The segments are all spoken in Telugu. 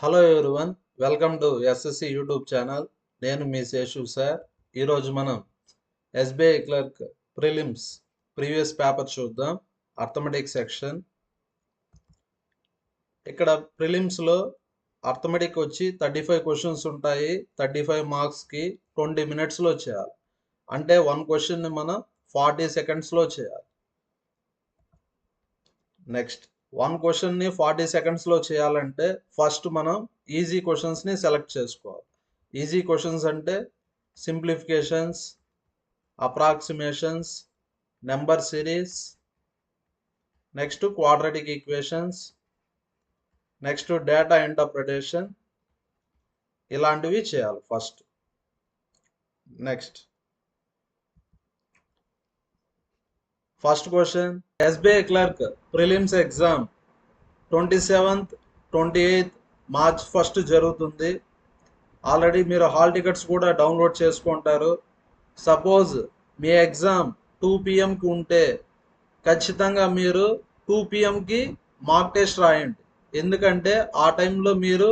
Hello everyone, welcome to SSC YouTube channel. నేను మీ శేషు సార్. ఈరోజు మనం SBI clerk prelims previous paper చూద్దాం. Arithmetic section. ఇక్కడ ప్రిలిమ్స్లో అర్థమెటిక్ వచ్చి 35 క్వశ్చన్స్ ఉంటాయి. 35 మార్క్స్కి 20 మినిట్స్లో చేయాలి. అంటే వన్ క్వశ్చన్ని మనం 40 సెకండ్స్లో చేయాలి. నెక్స్ట్, వన్ క్వశ్చన్ని 40 సెకండ్స్లో చేయాలంటే ఫస్ట్ మనం ఈజీ క్వశ్చన్స్ని సెలెక్ట్ చేసుకోవాలి. ఈజీ క్వశ్చన్స్ అంటే simplifications, approximations, number series, next quadratic equations, next data interpretation, ఇలాంటివి చేయాలి first. Next, first question, SBI clerk prelims exam 27th, 28th March 1 జరుగుతుంది. ఆల్రెడీ మీరు హాల్ టికెట్స్ కూడా డౌన్లోడ్ చేసుకుంటారు. సపోజ్ మీ ఎగ్జామ్ 2 PM ఉంటే ఖచ్చితంగా మీరు 2 PMకి మాక్ టెస్ట్ రాయండి. ఎందుకంటే ఆ టైంలో మీరు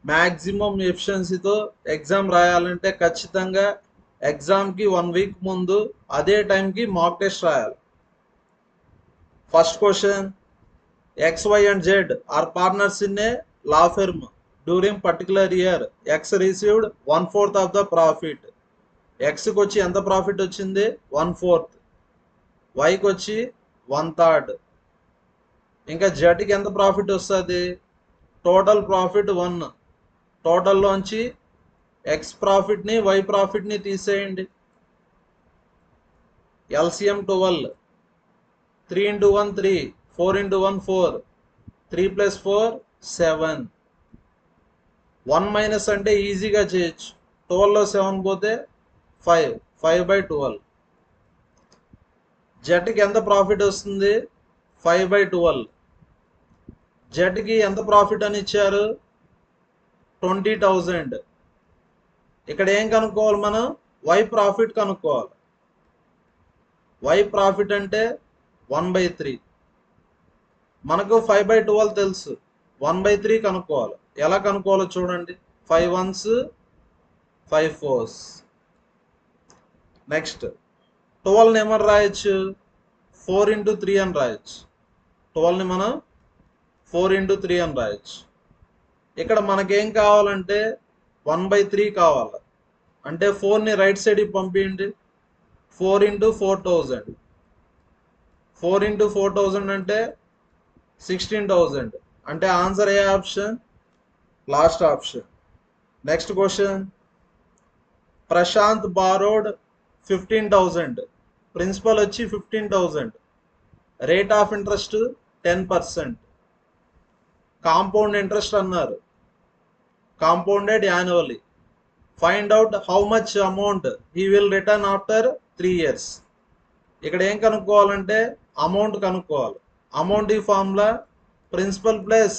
మ్యాక్సిమం ఎఫిషియన్సీతో ఎగ్జామ్ రాయాలంటే ఖచ్చితంగా ఎగ్జామ్కి 1 వీక్ ముందు అదే టైంకి మాక్ టెస్ట్ రాయాలి. First question, X, Y and Z are partners in a law firm. During particular year, X received 1/4 of the profit. Xకి వచ్చి ఎంత ప్రాఫిట్ వచ్చింది? 1/4. Yకి వచ్చి 1/3. ఇంకా Zకి ఎంత ప్రాఫిట్ వస్తుంది? Total profit 1. టోటల్లోంచి X ప్రాఫిట్ని Y ప్రాఫిట్ని తీసేయండి. LCM 12. 3 into 1 3, 4 into 1 4, 3 plus 4 7. 1 minus అంటే ఈజీగా చేయొచ్చు. 12లో 7 పోతే 5, 5/12. జెట్కి ఎంత ప్రాఫిట్ వస్తుంది? 5/12. జెట్కి ఎంత ప్రాఫిట్ అని ఇచ్చారు? 20,000. ఇక్కడ ఏం కనుక్కోవాలి మనం? వై ప్రాఫిట్ కనుక్కోవాలి. వై ప్రాఫిట్ అంటే 1/3. మనకు 5/12 తెలుసు. 1/3 కనుక్కోవాలి. ఎలా కనుక్కోవాలో చూడండి. 5 1s 5 4s. నెక్స్ట్, 12ని ఏమని రాయొచ్చు? 4 into 3 అని రాయొచ్చు. 12ని మనం 4 into 3 అని రాయొచ్చు. ఇక్కడ మనకేం కావాలంటే 1/3 కావాలి. అంటే 4ని రైట్ సైడ్కి పంపించండి. 4 into 4,000. 4 into 4,000 అంటే 16,000. అంటే ఆన్సర్ ఏ option? Last option. Next question, Prashant borrowed 15,000. Principal వచ్చి 15,000. Rate of interest 10%. Compound interest అన్నారు. Compounded annually. Find out how much amount he will return after 3 years. ఇక్కడ ఏం కనుక్కోవాలంటే అమౌంట్ కనుక్కోవాలి. అమౌంట్ ఈ ఫార్ములా ప్రిన్సిపల్ ప్లస్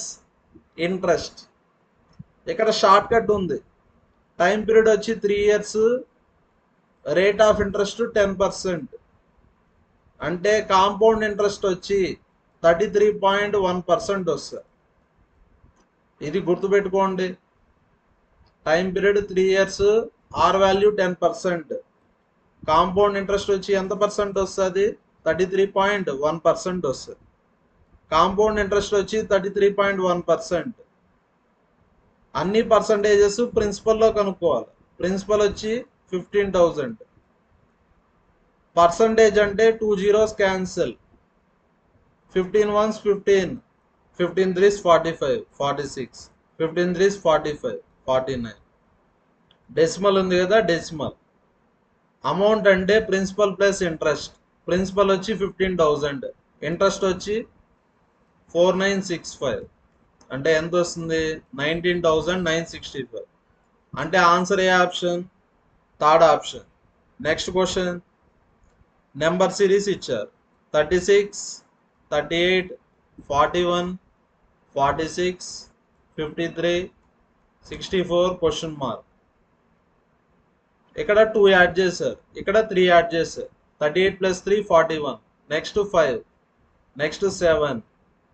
ఇంట్రెస్ట్. ఇక్కడ షార్ట్ కట్ ఉంది. టైం పీరియడ్ వచ్చి 3 years, రేట్ ఆఫ్ ఇంట్రెస్ట్ 10%. అంటే కాంపౌండ్ ఇంట్రెస్ట్ వచ్చి 33.1% వస్తుంది. ఇది గుర్తుపెట్టుకోండి. Time period 3 years, R value 10%. Compound interest వచ్చి ఎంత పర్సెంట్ వస్తుంది? 33.1% వస్తుంది. కాంపౌండ్ ఇంట్రెస్ట్ వచ్చి 33.1%. అన్ని పర్సంటేజెస్ ప్రిన్సిపల్లో కనుక్కోవాలి. ప్రిన్సిపల్ వచ్చి 15,000. పర్సంటేజ్ అంటే 2 zeros cancel. 15 1s 15, 15 3s 45, 46, 15 3s 45, 49. Decimal ఉంది కదా, డెసిమల్. అమౌంట్ అంటే ప్రిన్సిపల్ ప్లస్ ఇంట్రెస్ట్. ప్రిన్సిపల్ వచ్చి 15,000, ఇంట్రెస్ట్ వచ్చి 4965. అంటే ఎంత వస్తుంది? 19,965. అంటే ఆన్సర్ ఏ option? Third option. Next question, number series ఇచ్చారు. 36, 38, 41, 46, 53, 64 క్వశ్చన్ మార్క్. ఇక్కడ 2 యాడ్ చేశారు, ఇక్కడ 3 యాడ్ చేశారు. 38 + 3 41. నెక్స్ట్ 5, నెక్స్ట్ 7,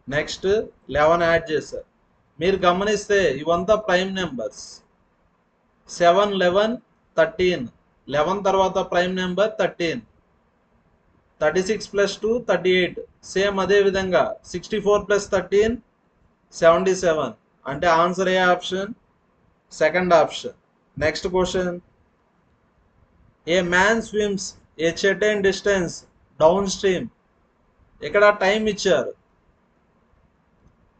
నెక్స్ట్ 11 యాడ్ చేశారు. మీరు గమనిస్తే ఇవంతా ప్రైమ్ నెంబర్స్. 7, 11, 13. 11 తర్వాత ప్రైమ్ నెంబర్ 13. 36 ప్లస్ 2 38. సేమ్ అదే విధంగా 64 ప్లస్ 13 77. అంటే ఆన్సర్ ఏ option? Second option. Next question. ఏ మ్యాన్ స్విమ్స్ ఏ certain distance డౌన్ స్ట్రీమ్. ఇక్కడ టైం ఇచ్చారు.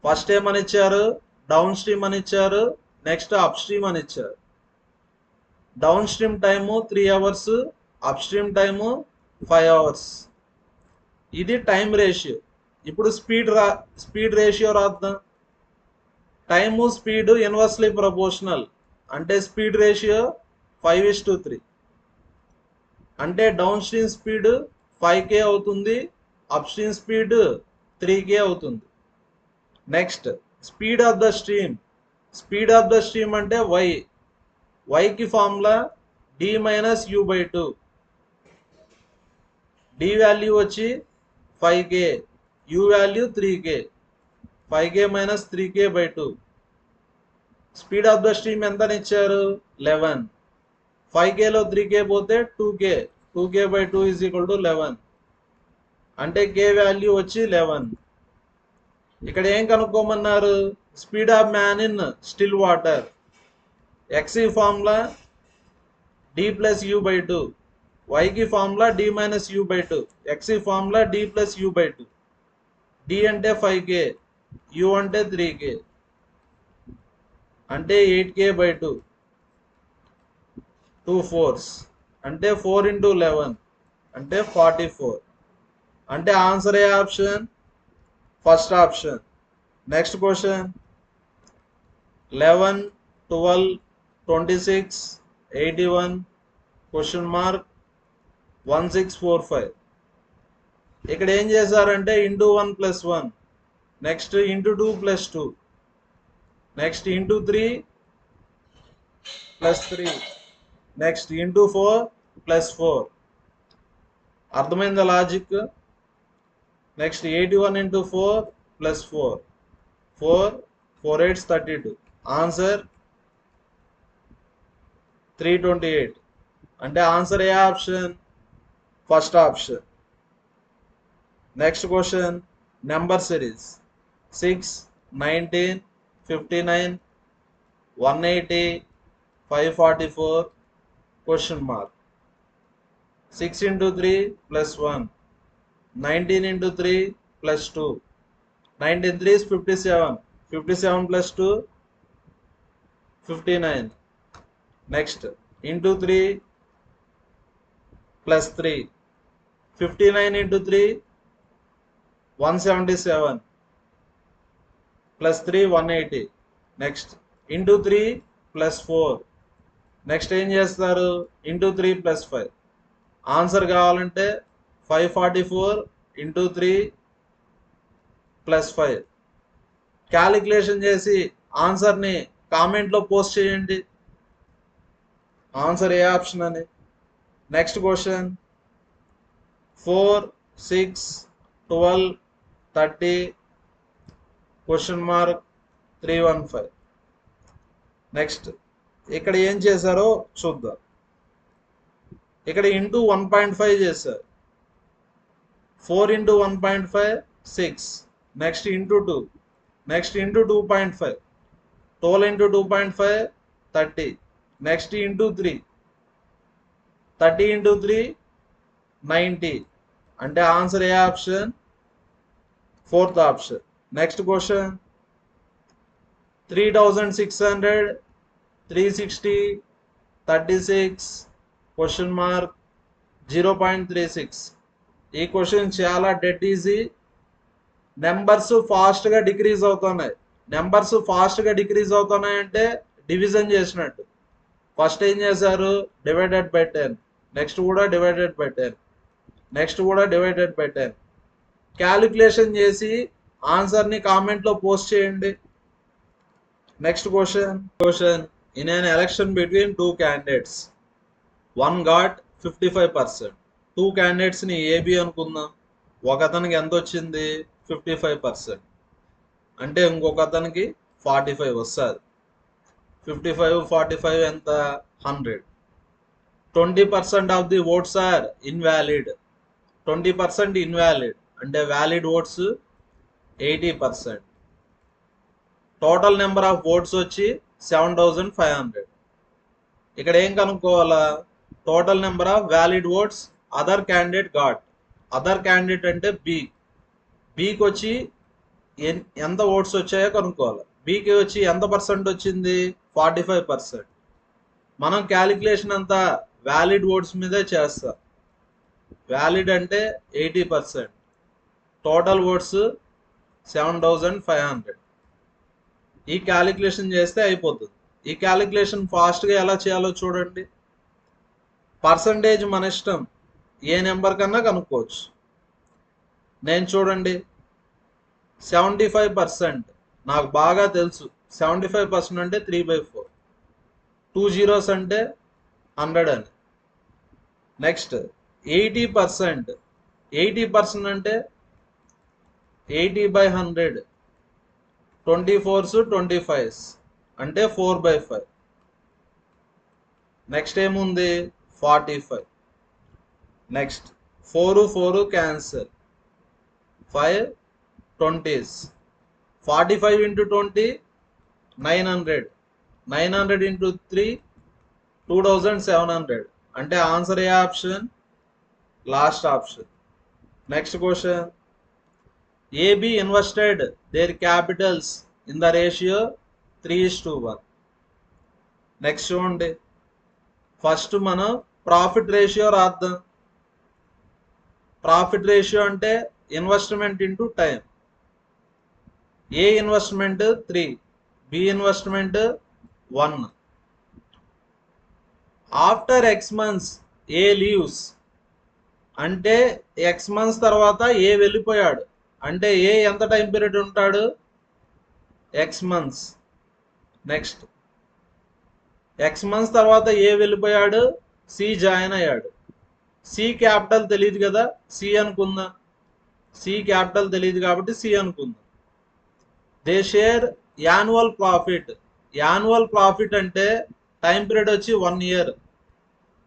ఫస్ట్ ఏమని ఇచ్చారు? డౌన్ స్ట్రీమ్ అని ఇచ్చారు. నెక్స్ట్ అప్ స్ట్రీమ్ అని ఇచ్చారు. Down stream time 3 hours, up stream time 5 hours. ఇది టైం రేషియో. ఇప్పుడు స్పీడ్ రేషియో రాద్దాం. Time speed inversely proportional. అంటే స్పీడ్ రేషియో 5:3. అంటే డౌన్ స్ట్రీమ్ స్పీడ్ 5k అవుతుంది, అప్ స్ట్రీమ్ స్పీడ్ 3k అవుతుంది. Next speed of the stream. Speed of the stream అంటే వైకి formula d - u/2. d value వచ్చి 5k, u value 3k. 5k - 3k/2. Speed of the stream ఎంత ఇచ్చారు? 11. 5kలో 3k పోతే 2k. 2k/2 = 11. అంటే k వాల్యూ వచ్చి 11. ఇక్కడ ఏం కనుక్కోమన్నారు? Speed of man in still water. x formula d + u/2. y formula d - u/2. x formula d + u/2. d అంటే 5k, u అంటే 3k. అంటే 8k/2. 2 4s అంటే 4 × 11 అంటే 44. అంటే ఆన్సర్ ఏ option? First option. Next question. 11, 12, 26, 81 1645. ఇక్కడ ఏం చేశారంటే into 1 + 1, next into 2 + 2, next into 3 + 3, next into 4 + 4. అర్థమైందా లాజిక్? నెక్స్ట్ 81 × 4 + 4. 4 4 8 32. ఆన్సర్ 328. అంటే ఆన్సర్ ఏ option? First option. Next question. Number series 6, 19, 59, 180, 544 question mark. 6 × 3 + 1, 19 × 3 + 2. 19 3s 57. 57 + 2 59. Next into 3 + 3. 59 × 3 177 + 3 180. Next into 3 + 4. Next ఏం చేస్తారు? ఇంటూ 3 + 5. ఆన్సర్ కావాలంటే 544 × 3 + 5. క్యాలిక్యులేషన్ చేసి ఆన్సర్ని కామెంట్లో పోస్ట్ చేయండి, ఆన్సర్ ఏ ఆప్షన్ అని. Next question. 4, 6, 12, 30 question mark 315. Next ఇక్కడ ఏం చేశారో చూద్దాం. ఇక్కడ ఇంటూ 1.5 చేశారు. 4 × 1.5 6. Next into 2. Next into 2.5. 12 × 2.5 30. Next into 3. 30 × 3 90. అంటే ఆన్సర్ ఏ option? Fourth option. Next question. 3600, 360, 36 question mark 0.36. ఈ క్వశ్చన్ చాలా డెడ్ ఈజీ. నెంబర్స్ ఫాస్ట్గా డిక్రీజ్ అవుతున్నాయి. నెంబర్స్ ఫాస్ట్గా డిక్రీజ్ అవుతున్నాయంటే డివిజన్ చేసినట్టు. ఫస్ట్ ఏం చేశారు? Divided by 10. నెక్స్ట్ కూడా డివైడెడ్ బై 10. నెక్స్ట్ కూడా డివైడెడ్ బై 10. క్యాలిక్యులేషన్ చేసి ఆన్సర్ని కామెంట్లో పోస్ట్ చేయండి. Next question. ఇన్ an election between two candidates, one got 55%. 2 candidatesని ఏబి అనుకుందాం. ఒక అతనికి ఎంత వచ్చింది? 55%. అంటే ఇంకొక అతనికి 45 వస్తుంది. 55 45 ఎంత 100. 20% of the votes are invalid. 20% invalid అంటే valid votes 80%. Total number of votes వచ్చి 7500. ఇక్కడ ఏం కనుక్కోవాలా? Total number of valid votes other candidate got. Other candidate అంటే బీకి వచ్చి ఎంత ఓట్స్ వచ్చాయో కనుక్కోవాలి. బీకి వచ్చి ఎంత పర్సెంట్ వచ్చింది? 45%. మనం క్యాలిక్యులేషన్ అంతా వ్యాలిడ్ ఓట్స్ మీదే చేస్తాం. వ్యాలిడ్ అంటే 80%. Total votes 7500. ఈ క్యాలిక్యులేషన్ చేస్తే అయిపోతుంది. ఈ క్యాలిక్యులేషన్ ఫాస్ట్గా ఎలా చేయాలో చూడండి. పర్సంటేజ్ మన ఇష్టం, ఏ నెంబర్ కన్నా కనుక్కోవచ్చు. నేను చూడండి 75% నాకు బాగా తెలుసు. 75% అంటే 3/4. 2 zeros అంటే 100 అని. నెక్స్ట్ 80%. 80% అంటే 80/100. 24s 25s అంటే 4/5. నెక్స్ట్ ఏముంది? 45. Next 4 4 cancel. 5 20s. 45 into 20 900. 900 into 3 2700. అంటే ఆన్సర్ ఏ option? Last option. Next question. AB invested their capitals in the ratio 3:1. నెక్స్ట్ చూడండి. ఫస్ట్ మనం ప్రాఫిట్ రేషియో రాద్దాం. ప్రాఫిట్ రేషియో అంటే investment into time. A investment 3, B investment 1. After X months A leaves అంటే ఎక్స్ మంత్స్ తర్వాత ఏ వెళ్ళిపోయాడు అంటే ఏ ఎంత టైం పీరియడ్ ఉంటాడు? X months. Next X months తర్వాత ఏ వెళ్ళిపోయాడు? సి జాయిన్ అయ్యాడు. సి క్యాపిటల్ తెలియదు కదా, సి అనుకుందాం. సి క్యాపిటల్ తెలియదు కాబట్టి సి అనుకుందాం. They share annual profit. Annual profit అంటే టైం పీరియడ్ వచ్చి 1 year.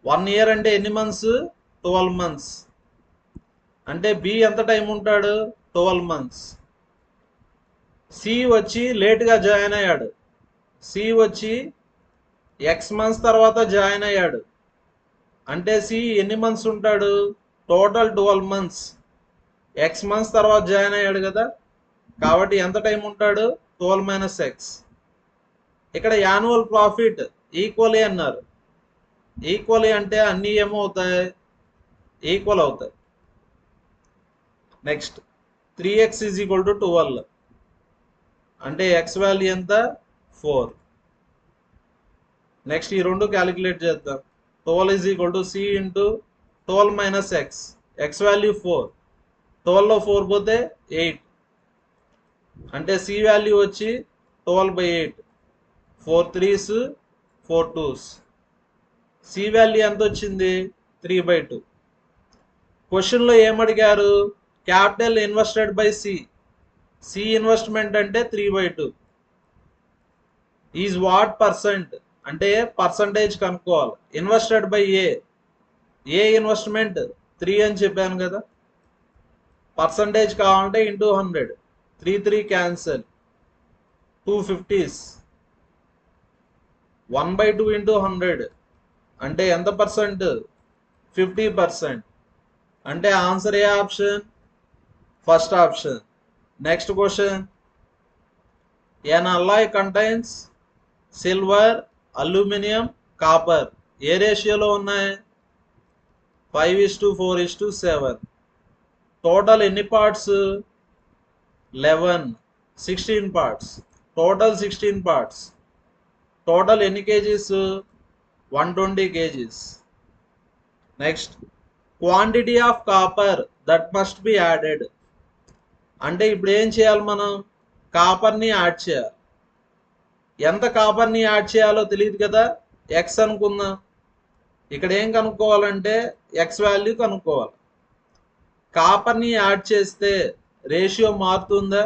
1 year అంటే ఎన్ని మంత్స్? 12 months. అంటే బి ఎంత టైం ఉంటాడు? 12 months. సి వచ్చి లేట్గా జాయిన్ అయ్యాడు. సి వచ్చి ఎక్స్ మంత్స్ తర్వాత జాయిన్ అయ్యాడు. అంటే సి ఎన్ని మంత్స్ ఉంటాడు? Total 12 months. ఎక్స్ మంత్స్ తర్వాత జాయిన్ అయ్యాడు కదా, కాబట్టి ఎంత టైం ఉంటాడు? 12 - x. ఇక్కడ యాన్యువల్ ప్రాఫిట్ ఈక్వలీ అన్నారు. ఈక్వలీ అంటే అన్నీ ఏమవుతాయి? ఈక్వల్ అవుతాయి. నెక్స్ట్ 3x = 12 అంటే ఎక్స్ వాల్యూ ఎంత? 4. నెక్స్ట్ ఈ రెండు క్యాలిక్యులేట్ చేద్దాం. 12 = c × 12 - x. X value 4. 12లో 4 పోతే 8 అంటే సి వాల్యూ వచ్చి 12/8. 4 3s 4 2s. సి వాల్యూ ఎంత వచ్చింది? 3/2. క్వశ్చన్లో ఏమడిగారు? Capital invested by C. C investment అంటే 3/2. ఈజ్ వాట్ పర్సెంట్ అంటే పర్సంటేజ్ కనుక్కోవాలి. Invested by A. A investment 3 అని చెప్పాను కదా. పర్సంటేజ్ కావాలంటే ఇంటూ 100. 3 3 క్యాన్సల్. 250s. 1/2 into 100 అంటే ఎంత పర్సెంట్? 50%. అంటే ఆన్సర్ ఏ option? First option. Next question. An alloy contains silver, aluminium, copper. ఏ రేషియోలో ఉన్నాయి? 5:4:7. టోటల్ ఎన్ని parts? 11. 16 parts. Total 16 parts. Total ఎన్ని kgs? 120 kgs. Next quantity of copper that must be added అంటే ఇప్పుడు ఏం చేయాలి? మనం కాపర్ని యాడ్ చేయాలి. ఎంత కాపర్ని యాడ్ చేయాలో తెలియదు కదా, ఎక్స్ అనుకుందాం. ఇక్కడ ఏం కనుక్కోవాలంటే ఎక్స్ వాల్యూ కనుక్కోవాలి. కాపర్ని యాడ్ చేస్తే రేషియో మారుతుందా?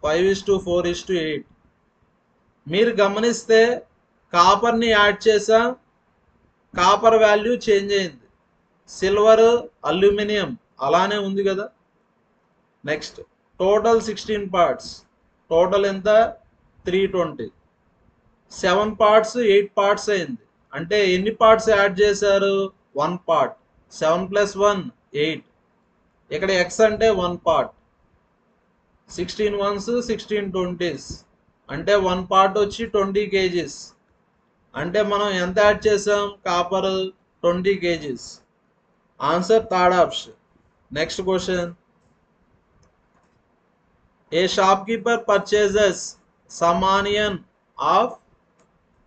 5:4:8. మీరు గమనిస్తే కాపర్ని యాడ్ చేసాం, కాపర్ వాల్యూ చేంజ్ అయింది. సిల్వర్, అల్యూమినియం అలానే ఉంది కదా. నెక్స్ట్ టోటల్ 16 పార్ట్స్, టోటల్ ఎంత 320. 7 పార్ట్స్ 8 పార్ట్స్ అయింది. అంటే ఎన్ని పార్ట్స్ యాడ్ చేశారు? 1 పార్ట్. 7 + 1 8. ఇక్కడ ఎక్స్ అంటే 1 పార్ట్. 16 వన్స్ 16 20s అంటే 1 పార్ట్ వచ్చి 20 kgs. అంటే మనం ఎంత యాడ్ చేసాం? Copper 20 kgs. Answer third option. Next question. A shopkeeper purchases some onion of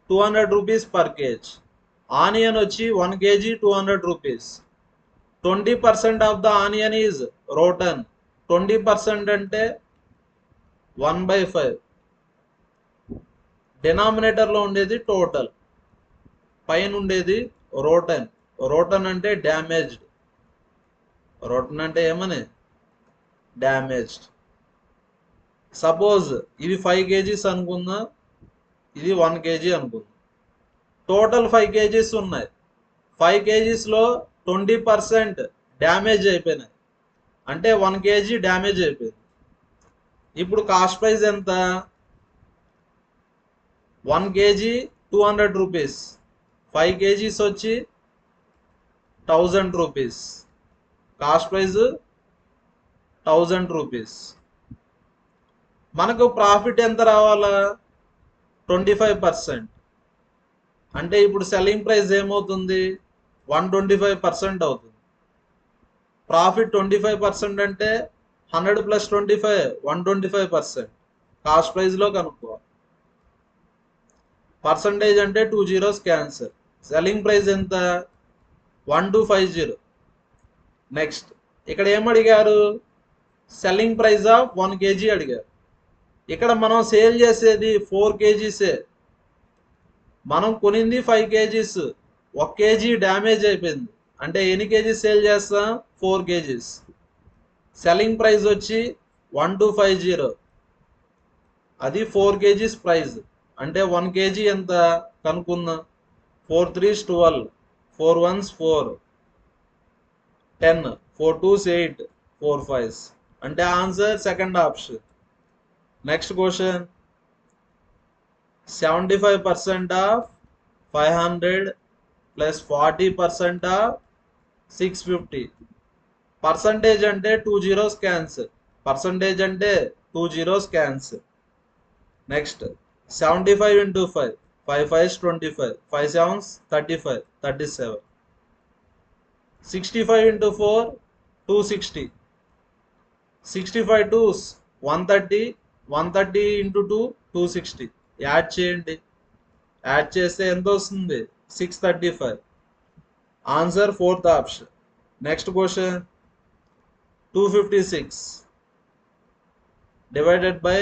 200 rupees per kg. Onion వచ్చి 1 kg 200 rupees. 20% of the onion is rotten. 20% అంటే 1/5. డినామినేటర్లో ఉండేది టోటల్, పైన ఉండేది రోటన్. రోటన్ అంటే డ్యామేజ్డ్. రోటన్ అంటే ఏమని? డ్యామేజ్డ్. సపోజ్ ఇది 5 kgs అనుకుందా, ఇది 1 kg అనుకుందాం. టోటల్ 5 kgs ఉన్నాయి. 5 kgsలో 20% డ్యామేజ్ అయిపోయినాయి. అంటే 1 kg డ్యామేజ్ అయిపోయింది. ఇప్పుడు కాస్ట్ ప్రైస్ ఎంత? 1 kg 200 rupees. 5 kgs వచ్చి 1000 rupees. Cost price 1000 rupees. మనకు ప్రాఫిట్ ఎంత రావాలా? 25%. అంటే ఇప్పుడు సెల్లింగ్ ప్రైస్ ఏమవుతుంది? 125% అవుతుంది. ప్రాఫిట్ 25% అంటే 100 + 25 125%. కాస్ట్ ప్రైస్లో కనుక్కోవాలి. పర్సంటేజ్ అంటే 2 zeros క్యాన్సర్. సెల్లింగ్ ప్రైస్ ఎంత? 1250. నెక్స్ట్ ఇక్కడ ఏమడిగారు? సెల్లింగ్ ప్రైస్ ఆఫ్ 1 kg అడిగారు. ఇక్కడ మనం సేల్ చేసేది 4 kgsే. మనం కొనింది 5 kgs. 1 kg డ్యామేజ్ అయిపోయింది. అంటే ఎన్ని కేజీస్ సేల్ చేస్తాం? 4 kgs. సెల్లింగ్ ప్రైస్ వచ్చి 1250. అది 4 kgs ప్రైస్. అంటే 1 kg ఎంత కనుక్కుందాం. 4 3s 12, 4 1s 4, 10, 4 2s 8, 4 5s. అంటే answer second option. Next question. 75% of 500 plus 40% of 650. Percentage అంటే 2 zeros క్యాన్సర్. పర్సంటేజ్ అంటే 2 zeros cancer. Next 75 × 5, 5 5s 25, 5 7s 35, 37. 65 × 4 260. 65 2s 130, 130 × 2 260. Add చేయండి. యాడ్ చేస్తే ఎంత వస్తుంది? 635. Answer fourth option. Next question. 256 divided by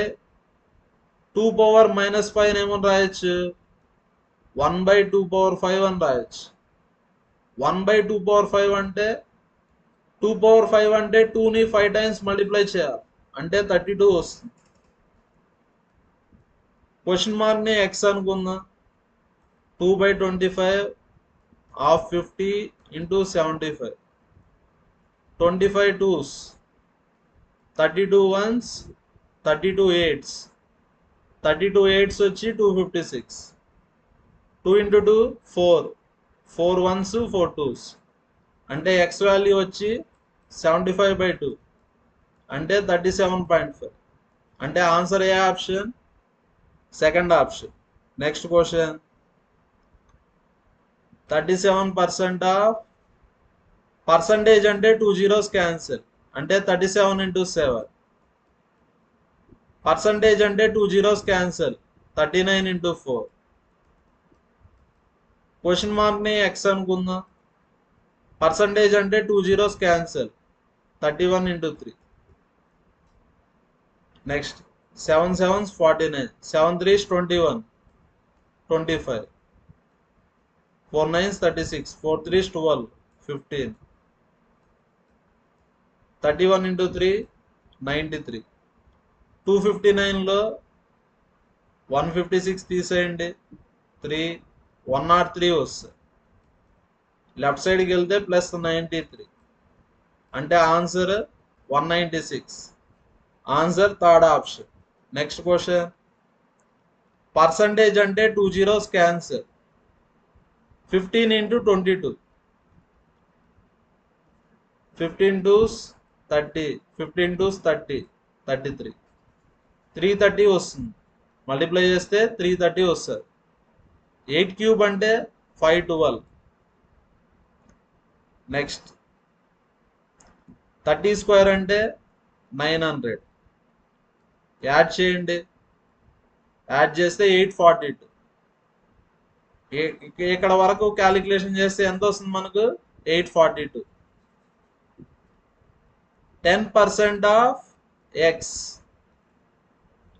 2 power -5 ఏమని రాయొచ్చు? 1/2 power 5 అని రాయొచ్చు. 1/2 power 5 అంటే 2 power 5 అంటే 2ని 5 times మల్టిప్లై చేయాలి. అంటే 32 వస్తుంది. క్వశ్చన్ మార్క్ని ఎక్స్ అనుకుందాం. 2/25 of 50 × 75. 25 2s, 32 1s, 32 8s. 32 8s వచ్చి 256. 2 × 2 4, 4 1s 4 2s. అంటే ఎక్స్ వాల్యూ వచ్చి 75/2 అంటే 37.5. అంటే ఆన్సర్ ఏ option? Second option. Next question. 37% of percentage అంటే 2 zeros క్యాన్సల్. అంటే 37 × 7. పర్సంటేజ్ అంటే 2 zeros క్యాన్సల్. 39 × 4. క్వశ్చన్ మార్క్ని ఎక్స్ అనుకుందాం. పర్సంటేజ్ అంటే 2 zeros cancel. 31 × 3. Next 7 7s 49, 7 3s 21, 25, 4 9s 36, 4 3s 12, 15. 31 × 3 93. 259లో 156 తీసేయండి, 3, 103 వస్తుంది. లెఫ్ట్ సైడ్కి వెళ్తే +93 అంటే answer 196. Answer third option. Next question, percentage అంటే 2 zeros క్యాన్సర్. 15 × 22, 15 2s 30, 15 2s 30, 33, 330 వస్తుంది. మల్టిప్లై చేస్తే 330 వస్తుంది. 8 క్యూబ్ అంటే 512. నెక్స్ట్ 30 స్క్వేర్ అంటే 900. యాడ్ చేయండి, యాడ్ చేస్తే 842. ఇక్కడ వరకు క్యాలిక్యులేషన్ చేస్తే ఎంత వస్తుంది మనకు? 842. 10% ఆఫ్ ఎక్స్.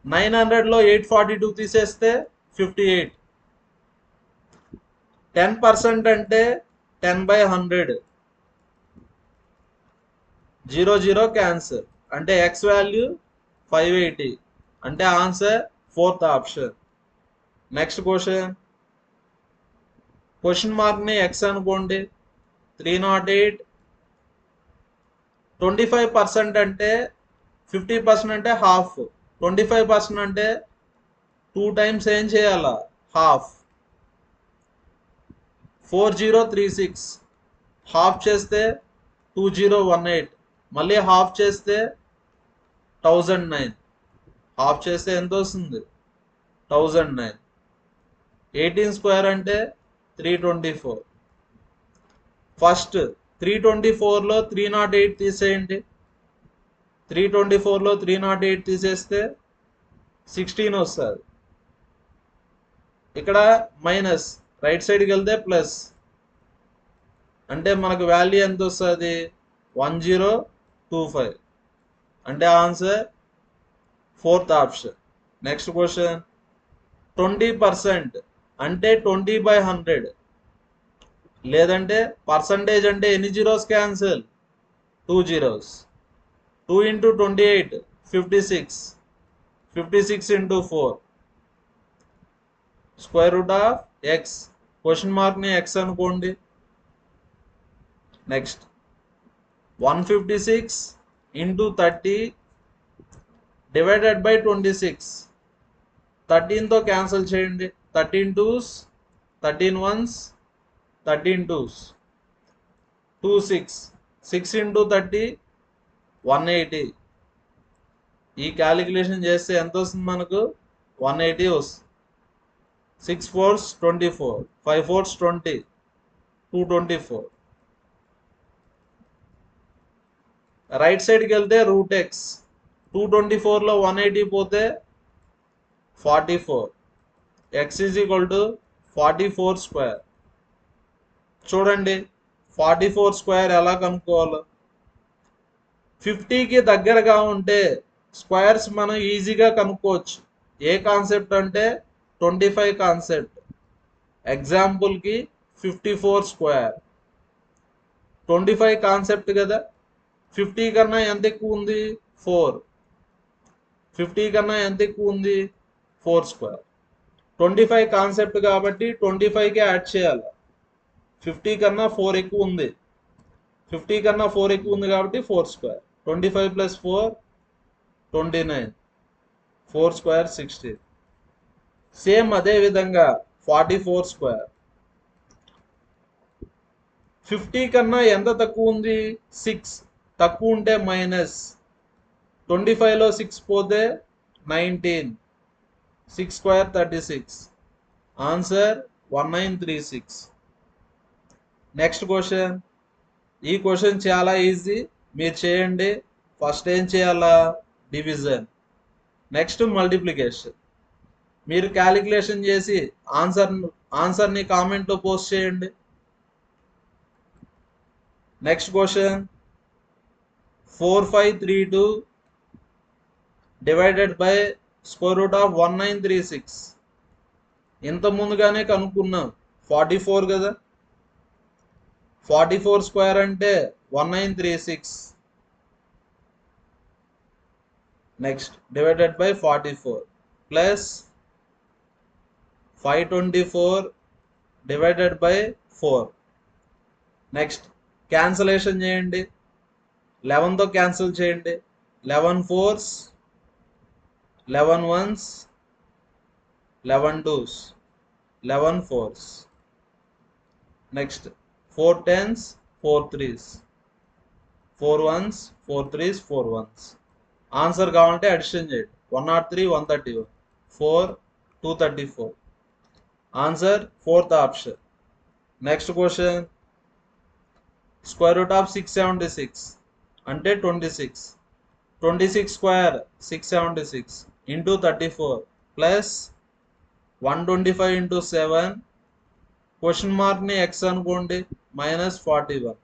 900లో 842 తీసేస్తే 58. 10% అంటే 10/100. 0 0 క్యాన్సర్ అంటే ఎక్స్ వాల్యూ 580 అంటే answer fourth option. Next question, question మార్క్ని ఎక్స్ అనుకోండి, 308. 25% అంటే 50% అంటే హాఫ్. 25% అంటే 2 times ఏం చేయాలా? హాఫ్. 4036 హాఫ్ చేస్తే 2018. మళ్ళీ హాఫ్ చేస్తే 1009. హాఫ్ చేస్తే ఎంత వస్తుంది? 1009. 18 స్క్వేర్ అంటే 324. ఫస్ట్ 324లో 308 తీసేయండి. 324లో 308 తీసేస్తే 16 వస్తుంది. ఇక్కడ మైనస్, రైట్ సైడ్కి వెళ్తే ప్లస్ అంటే మనకు వాల్యూ ఎంత వస్తుంది? 1025 అంటే answer fourth option. Next question, 20% అంటే 20/100. లేదంటే పర్సంటేజ్ అంటే ఎన్ని zeros cancel? 2 zeros. 2 × 28 56. 56 × 4. Square root of X. Question మార్క్ని ఎక్స్ అనుకోండి. Next 156 × 30 divided by 26. 13తో క్యాన్సిల్ చేయండి. 13 2s, 13 1s, 13 2s, 2 6. 6 × 30 180. ఈ క్యాలిక్యులేషన్ చేస్తే ఎంత వస్తుంది మనకు? 180 వస్తుంది. 6 4s 24, 5 4s 20, 224. రైట్ సైడ్కి వెళ్తే రూట్ ఎక్స్. 224లో 180 పోతే 44. X is equal to 44 square. చూడండి 44 స్క్వేర్ ఎలా కనుక్కోవాలో. 50కి దగ్గరగా ఉంటే స్క్వేర్స్ మనం ఈజీగా కనుక్కోవచ్చు. ఏ కాన్సెప్ట్ అంటే 25 కాన్సెప్ట్. ఎగ్జాంపుల్కి 54 స్క్వేర్. 25 కాన్సెప్ట్ కదా. 50 కన్నా ఎంత ఎక్కువ ఉంది? 4. 50 కన్నా ఎంత ఎక్కువ ఉంది? 4 స్క్వేర్. 25 కాన్సెప్ట్ కాబట్టి 25కి యాడ్ చేయాలి. 50 కన్నా 4 ఎక్కువ ఉంది. 50 కన్నా 4 ఎక్కువ ఉంది కాబట్టి 4 స్క్వేర్. 25 + 4 29. 4 స్క్వేర్ 60. సేమ్ అదే విధంగా 44 స్క్వేర్. 50 కన్నా ఎంత తక్కువ ఉంది? 6. తక్కువ ఉంటే మైనస్. 25లో 6 పోతే 19. 6 స్క్వేర్ 36. ఆన్సర్ 1936. నెక్స్ట్ క్వశ్చన్, ఈ క్వశ్చన్ చాలా ఈజీ, మీరు చేయండి. ఫస్ట్ ఏం చేయాలా? డివిజన్. Next multiplication. మీరు క్యాలిక్యులేషన్ చేసి ఆన్సర్ని కామెంట్లో పోస్ట్ చేయండి. Next question, 4532 divided by square root of 1936. ఇంత ముందుగానే కనుక్కున్నాం. 44 కదా. 44 స్క్వేర్ అంటే 1936. Next divided by 44 plus 524 divided by 4. Next cancellation చేయండి. 11తో క్యాన్సిల్ చేయండి. 11 4s, 11 1s, 11 2s, 11 4s. Next 4 10s, 4 3s, 4 1s, 4 3s, 4 1s. Answer కావాలంటే అడిషన్ చేయండి. 103, 131, 4 234. Answer fourth option. Next question, square root of 676 అంటే 26. 26 square 676 into 34 plus 125 into 7 question మార్క్ని ఎక్స్ అనుకోండి -41.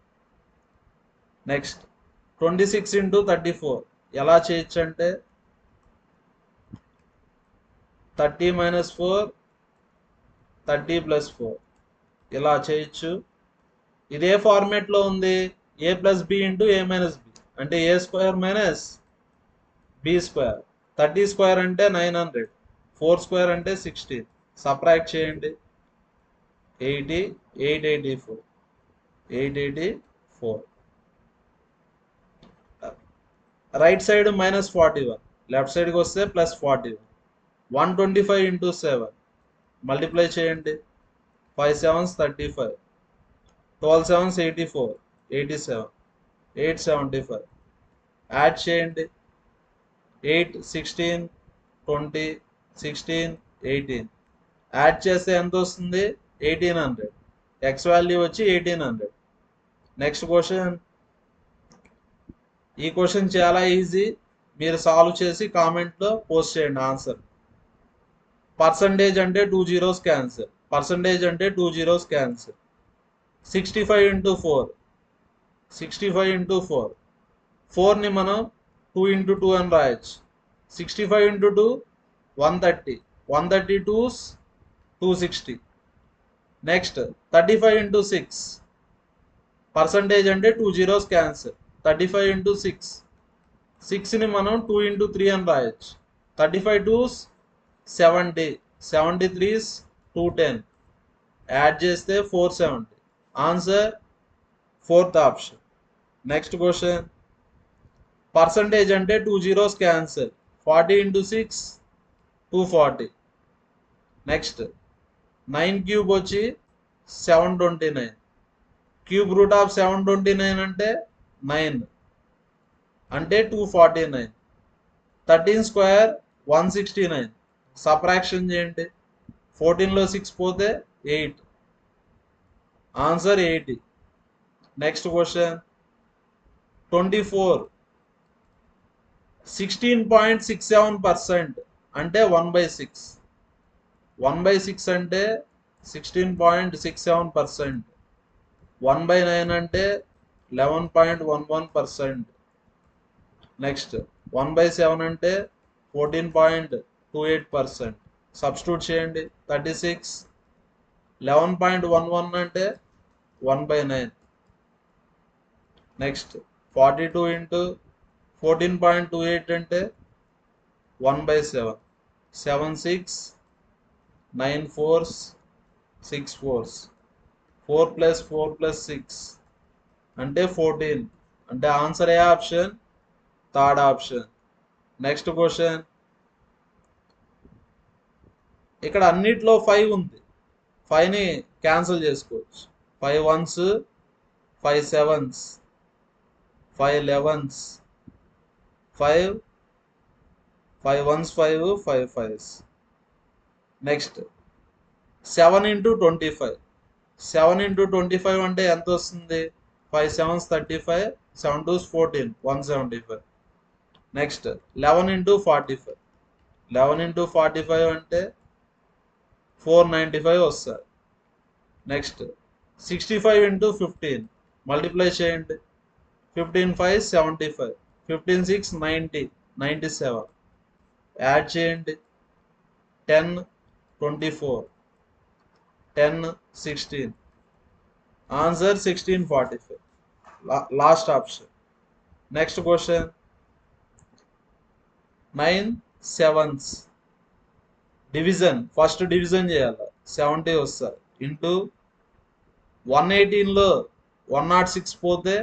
నెక్స్ట్ 26 ఇంటూ 34 ఎలా చేయొచ్చు అంటే 30 - 4 30 + 4 ఇలా చేయొచ్చు. ఇదే ఫార్మేట్లో ఉంది. a + b into a - b అంటే a² - b². 30 స్క్వేర్ అంటే 900, 4 స్క్వేర్ అంటే 16. సబ్ట్రాక్ట్ చేయండి. 80, 884, 884. రైట్ సైడ్ -41, లెఫ్ట్ సైడ్కి వస్తే +41. 125 ఇంటూ 7 మల్టిప్లై చేయండి. 5 7s 35, 12 7s 84, 87, 875. యాడ్ చేయండి. 8 16 20 16 18. యాడ్ చేస్తే ఎంత వస్తుంది? 1800. ఎక్స్ వాల్యూ వచ్చి 1800. Next question. ఈ క్వశ్చన్ చాలా ఈజీ. మీరు సాల్వ్ చేసి కామెంట్లో పోస్ట్ చేయండి ఆన్సర్. పర్సంటేజ్ అంటే 2 zeros క్యాన్సిల్. పర్సంటేజ్ అంటే 2 zeros క్యాన్సిల్. 65 into 4, 65 into 4. 4ని మనం 2 ఇంటూ 2 అని రాయొచ్చు. 65 into 2 130, 132s 260. Next 35 into 6. Percentage అంటే 2 zeros క్యాన్సిల్. 35 ఇంటూ 6. 6ని మనం 2 ఇంటూ 3 అని రాయొచ్చు. 35 2s 70, 73s 210. యాడ్ చేస్తే 470. Answer fourth option. Next question. Percentage అంటే 2 zeros cancel. 40 into 6 240. Next 9 cube వచ్చి 729. క్యూబ్ రూట్ ఆఫ్ 729 అంటే 9 అంటే 249. 13 స్క్వేర్ 169. సబ్ట్రాక్షన్ చేయండి. 14లో 6 పోతే 8. ఆన్సర్ 80. Next question. 24 16.67% అంటే 1/6. 1/6 అంటే 16.67%. 1/9 అంటే 11.11%. నెక్స్ట్ 1/7 అంటే 14.28%. సబ్స్టిట్యూట్ చేయండి. 36 11.11 అంటే 1/9. నెక్స్ట్ 42 ఇంటూ 14.28 అంటే 1/7. 7 6 9 4s 6 4s. 4 + 4 + 6 అంటే 14. అంటే ఆన్సర్ ఏ option? Third option. Next question. ఇక్కడ అన్నిట్లో 5 ఉంది. 5ని క్యాన్సిల్ చేసుకోవచ్చు. 5 1s 5 7s 5 11s 5 1s 5 5 5s. Next 7 into 25. 7 into 25 అంటే ఎంత వస్తుంది? 5 7s 35, 7 2s 14, 175. Next 11 into 45. 11 into 45 అంటే 495 వస్తుంది. నెక్స్ట్ 65 ఇంటూ 15 మల్టిప్లై చేయండి. 15 5 75, 15 6 90, 97. యాడ్ చేయండి. 10 24, 10 16. Answer 1645. Last option. Next question. 9 7s division. First division చేయాలి. 70 వస్తుంది ఇంటూ 118లో 106 పోతే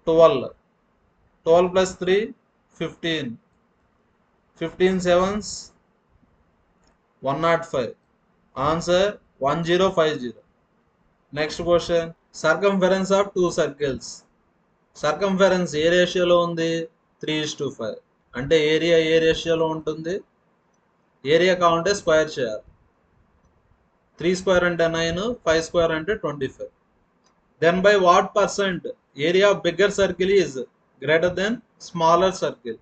12 12 plus 3 15 15 7s 105 answer 1050. Next question circumference of two circles. Circumference ఏ రేషియోలో ఉంది 3:5 అంటే ఏరియా ఏ రేషియోలో ఉంటుంది ఏరియా కావాలంటే స్క్వేర్ చేయాలి 3 స్క్వేర్ అంటే 9 5 స్క్వేర్ అంటే 25 then by what percent area of bigger circle is greater then smaller circle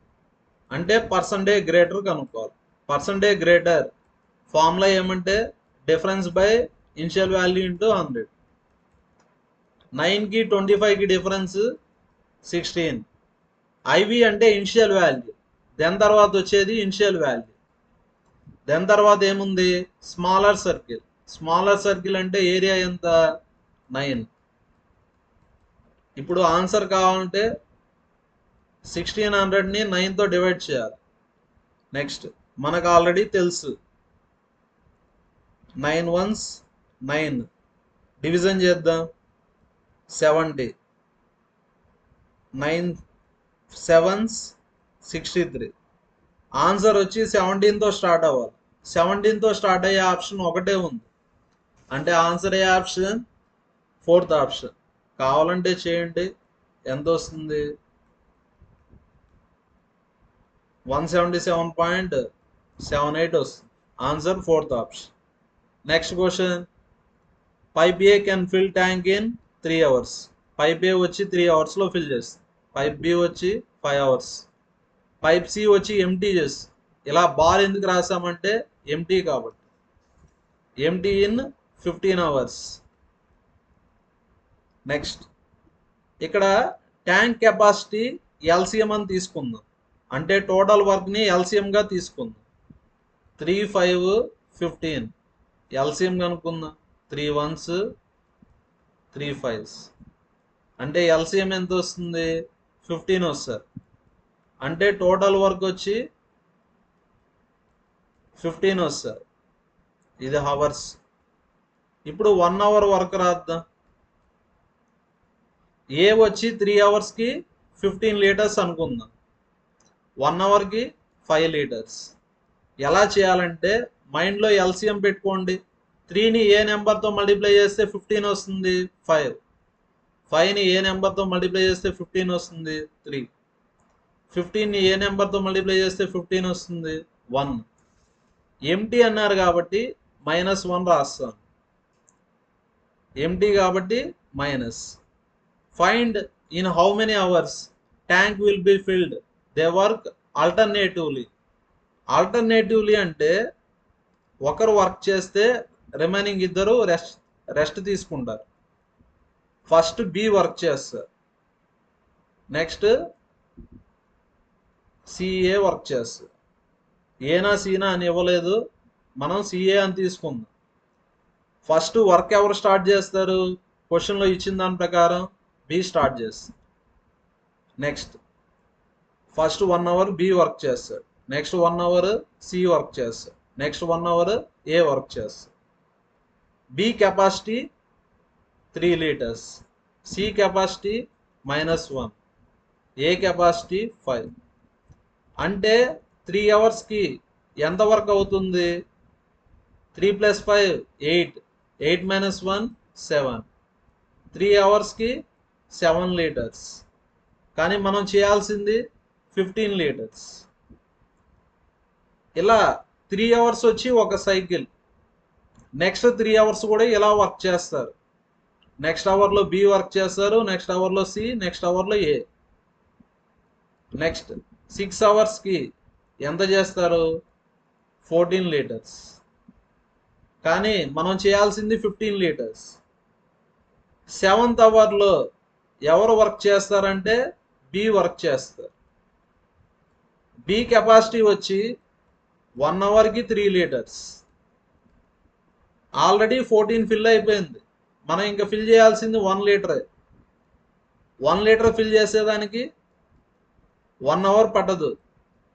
అంటే పర్సంటేజ్ గ్రేటర్ కనుక్కోవాలి పర్సంటేజ్ గ్రేటర్ ఫార్ములా ఏమంటే difference by initial value into 100 9కి 25కి డిఫరెన్స్ 16 ఐవి అంటే ఇనిషియల్ వాల్యూ దెన్ తర్వాత వచ్చేది ఇనిషియల్ వాల్యూ దెన్ తర్వాత ఏముంది స్మాలర్ సర్కిల్ అంటే ఏరియా ఎంత 9 ఇప్పుడు ఆన్సర్ కావాలంటే 1600ని 9తో డివైడ్ చేయాలి నెక్స్ట్ మనకు ఆల్రెడీ తెలుసు 9 1s 9 డివిజన్ చేద్దాం 70 9 7s 63 ఆన్సర్ వచ్చి 17తో స్టార్ట్ అవ్వాలి 17తో స్టార్ట్ అయ్యే ఆప్షన్ ఒకటే ఉంది అంటే ఆన్సర్ అయ్యే ఆప్షన్ 4th ఆప్షన్ కావాలంటే చేయండి ఎంత వస్తుంది 177.78 వస్తుంది answer 4th option next question pipe A can fill tank in 3 hours pipe A వచ్చి 3 hours ఫిల్ చేస్తుంది పైప్ బి వచ్చి 5 hours పైప్ సి వచ్చి ఎంటీ చేస్తుంది ఇలా బార్ ఎందుకు రాసామంటే ఎంటీ కాబట్టి ఎంటీ ఇన్ 15 hours నెక్స్ట్ ఇక్కడ ట్యాంక్ కెపాసిటీ ఎల్సిఎం అని తీసుకుందాం అంటే టోటల్ వర్క్ని ఎల్సిఎంగా తీసుకుందాం 3 5 15 ఎల్సిఎం కనుక్కుందాం 3 1s 3 5s అంటే ఎల్సిఎం ఎంత వస్తుంది 15 వస్తుంది అంటే టోటల్ వర్క్ వచ్చి 15 వస్తుంది ఇది హవర్స్ ఇప్పుడు 1 hour వర్క్ రాద్దాం ఏ వచ్చి 3 hours-కి 15 liters అనుకుందాం 1 hour-కి 5 liters ఎలా చేయాలంటే మైండ్లో ఎల్సిఎం పెట్టుకోండి 3ని ఏ నెంబర్తో మల్టిప్లై చేస్తే 15 వస్తుంది 5 5ని ఏ నెంబర్తో మల్టిప్లై చేస్తే 15 వస్తుంది 3 15ని ఏ నెంబర్తో మల్టిప్లై చేస్తే 15 వస్తుంది 1 ఎంటీ అన్నారు కాబట్టి -1 రాస్తాను ఎంటీ కాబట్టి minus find in how many hours tank will be filled they work alternatively అంటే ఒకరు వర్క్ చేస్తే రిమైనింగ్ ఇద్దరు రెస్ట్ తీసుకుంటారు ఫస్ట్ బి వర్క్ చేస్తారు నెక్స్ట్ సిఏ వర్క్ చేస్తారు ఏనా సీనా అని ఇవ్వలేదు మనం సిఏ అని తీసుకుందాం ఫస్ట్ వర్క్ ఎవరు స్టార్ట్ చేస్తారు క్వశ్చన్లో ఇచ్చిన దాని ప్రకారం బి స్టార్ట్ చేస్తారు next first 1 hour B work చేస్తాడు నెక్స్ట్ 1 hour సి వర్క్ చేస్తాడు నెక్స్ట్ 1 hour ఏ వర్క్ చేస్తాడు B capacity 3 liters C capacity -1 A capacity 5 అంటే 3 hours-కి ఎంత వర్క్ అవుతుంది 3 + 5 8 8 - 1 7 3 hours-కి 7 liters కానీ మనం చేయాల్సింది 15 liters ఇలా 3 hours వచ్చి ఒక సైకిల్ నెక్స్ట్ 3 hours కూడా ఇలా వర్క్ చేస్తారు నెక్స్ట్ అవర్లో బి వర్క్ చేస్తారు నెక్స్ట్ అవర్లో సి నెక్స్ట్ అవర్లో ఏ నెక్స్ట్ 6 hours-కి ఎంత చేస్తారు 14 liters కానీ మనం చేయాల్సింది 15 liters 7th అవర్లో ఎవరు వర్క్ చేస్తారంటే బి వర్క్ చేస్తారు బి కెపాసిటీ వచ్చి 1 hour-కి 3 liters ఆల్రెడీ 14 ఫిల్ అయిపోయింది మనం ఇంకా ఫిల్ చేయాల్సింది 1 liter 1 liter ఫిల్ చేసేదానికి 1 hour పట్టదు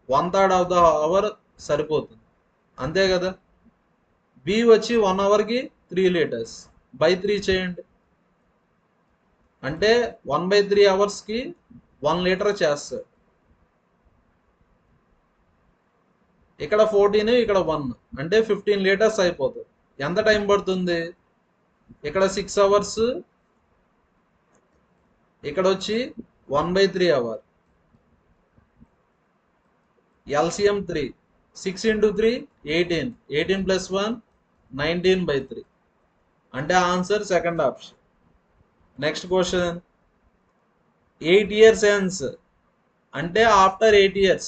1/3 ఆఫ్ ద అవర్ సరిపోతుంది అంతే కదా బి వచ్చి 1 అవర్కి 3 లీటర్స్ బై 3 చేయండి. అంటే 1/3 అవర్స్కి 1 లీటర్ చేస్తాడు. ఇక్కడ 14 ఇక్కడ 1 అంటే 15 లీటర్స్ అయిపోతుంది. ఎంత టైం పడుతుంది? ఇక్కడ 6 అవర్స్, ఇక్కడ వచ్చి 1/3 అవర్. ఎల్సిఎం 3, 6 into 3 18, 18 plus 1 19/3 అంటే answer second option. Next question 8 years ends అంటే ఆఫ్టర్ 8 years.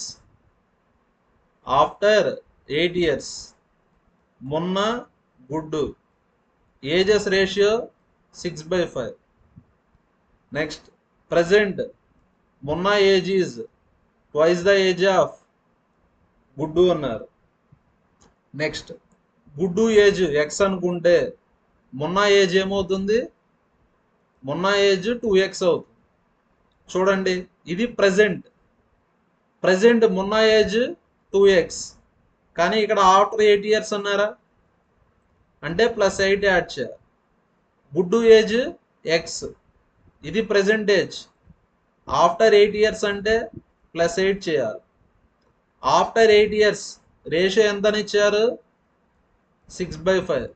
ఆఫ్టర్ 8 years మొన్న గుడ్డు ఏజెస్ రేషియో 6/5. నెక్స్ట్ ప్రజెంట్ మొన్న age is twice the age of గుడ్డు అన్నారు. నెక్స్ట్ గుడ్డు ఏజ్ ఎక్స్ అనుకుంటే మొన్న ఏజ్ ఏమవుతుంది? మొన్న ఏజ్ 2x అవుతుంది. చూడండి ఇది ప్రజెంట్. ప్రజెంట్ మొన్న ఏజ్ 2x, కానీ ఇక్కడ ఆఫ్టర్ 8 years అన్నారా అంటే +8 యాడ్ చేయాలి. గుడ్డు ఏజ్ ఎక్స్, ఇది ప్రజెంట్ ఏజ్. ఆఫ్టర్ 8 years అంటే +8 చేయాలి. ఆఫ్టర్ 8 years రేషియో ఎంతని ఇచ్చారు? 6/5.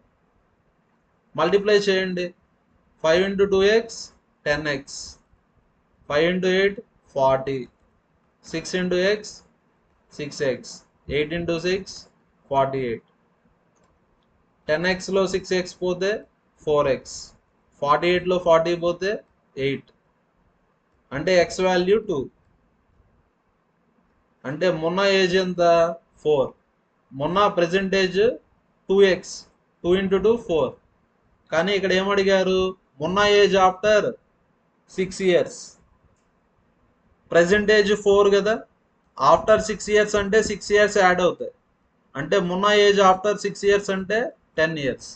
మల్టిప్లై చేయండి. 5 into 2x 10x, 5 into 8 40, 6 into x 6x, 8 into 6 48. 10xలో 6x పోతే 4x, 48లో 40 పోతే 8 అంటే x వాల్యూ 2. అంటే మొన్న ఏజ్ ఎంత? 4. మొన్న ప్రెజెంట్ ఏజ్ 2x, 2 into 2 4. కానీ ఇక్కడ ఏమడిగారు? మొన్న age after 6 years. Present age 4 కదా, ఆఫ్టర్ 6 years అంటే 6 years యాడ్ అవుతాయి. అంటే మొన్న ఏజ్ ఆఫ్టర్ 6 years అంటే 10 years.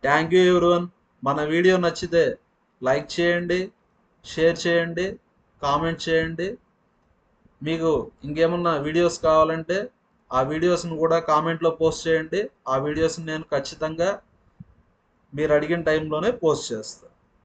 Thank you everyone. మన వీడియో నచ్చితే లైక్ చేయండి, షేర్ చేయండి, కామెంట్ చేయండి. మీకు ఇంకేమన్నా వీడియోస్ కావాలంటే ఆ వీడియోస్ని కూడా కామెంట్లో పోస్ట్ చేయండి. ఆ వీడియోస్ని నేను ఖచ్చితంగా మీరు అడిగిన టైంలోనే పోస్ట్ చేస్తాను.